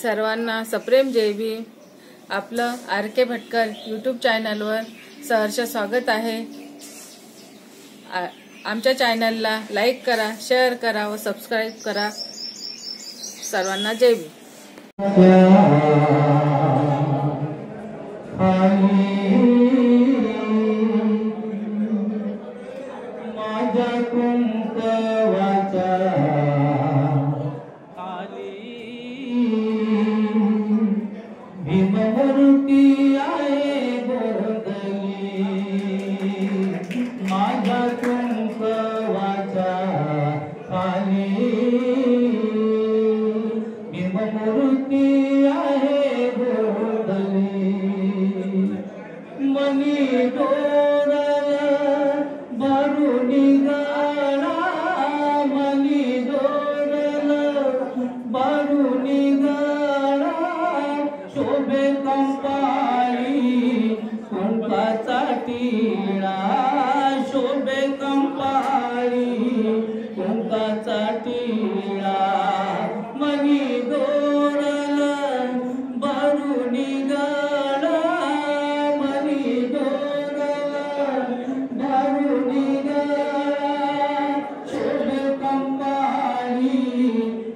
सर्वांना सप्रेम जय भीम। आपलं RK भटकर यूट्यूब चॅनलवर सहर्ष स्वागत आहे। आमच्या चॅनलला लाईक करा, शेअर करा व सबस्क्राईब करा। सर्वांना जय भीम। भीममूर्ती आहे गोरगली माझ्या कुंकवाच्या खाली। भीममूर्ती आहे गोरगली मनी डोरल भरुनी गाडा मनी डोरल भरुनी शोभे कंपाळी कुंकाचा टिळा शोभे कंपाळी कुंकाचा टिळा मनी दोरल भरुनी गाडा मनी दोरल भरुनी गाडा शोभे कंपाळी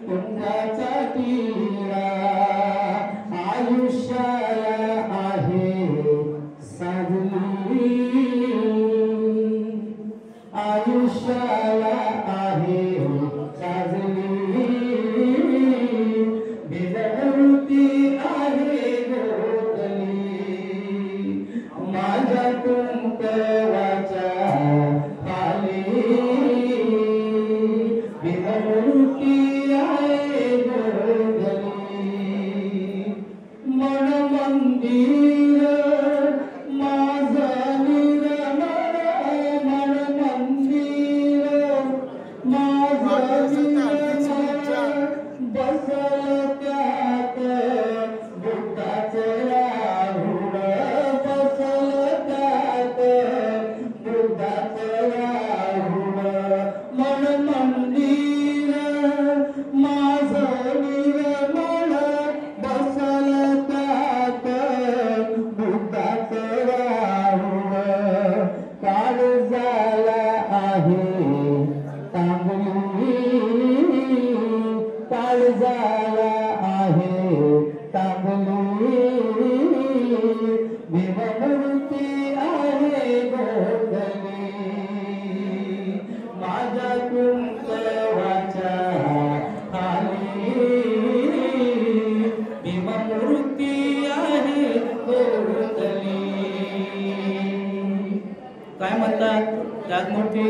कुंकाचा टिळा। आयुष्याला आहे साजली आयुष्याला आहे साजली भीममूर्ती आहे गोरगली माझ्या कुंकवाच्या खाली। भीममूर्ती आहे गोरगली मन मंदिर माझं निर्मळ मन मंदिर माझं निर्मळ बसल त्यात बुद्धाचं राहुळ बसल त्यात बुद्धाचं राहुळ मन मंदिर माझं निर्मळ बसल काळजाला आहे तांबली काळजाला आहे तांबली भीममूर्ती आहे गोरगली माझ्या कुंकवाच्या खाली। भीममूर्ती आहे गोरगली। काय म्हणतात त्यात मोठी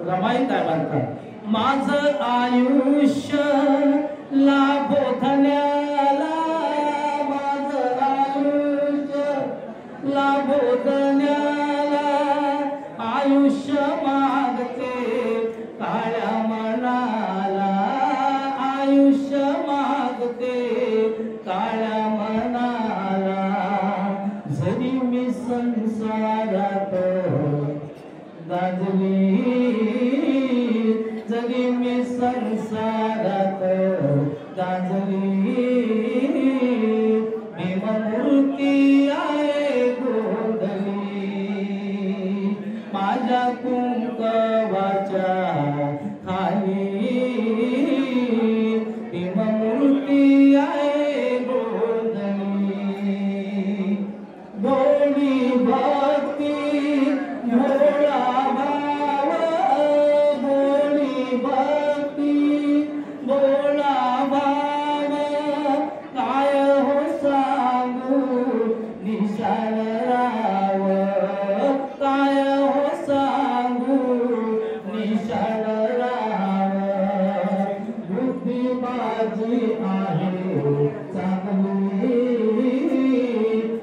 रमाई काय म्हणतात माझं आयुष्य लाभो धन्याला माझं आयुष्य लाभो धन्याला आयुष्य मागते काळ्या मनाला आयुष्य मागते काळ्या मनाला। जरी मी संसारात गाजली जरी मी संसारात गाजली भीममूर्ती आहे गोरगली माझ्या कुंकवाच्या खाली। भीममूर्ती आहे गोरगली भोळी भक्ती भोळा भाव भोळी भक्ती भोळा भाव काय हो सांगू निशाण राव काय हो सांगू निशाण राव बुद्धी माझी आहे चांगली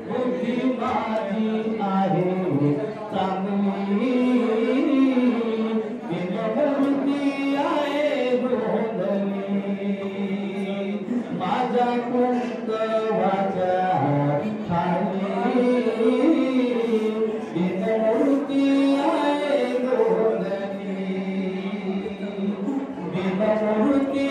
बुद्धी माझी आहे चांगली भीममूर्ती आहे गोरगली माझ्या कुंकवाच्या खाली। भीममूर्ती आहे गोरगली भीममूर्ती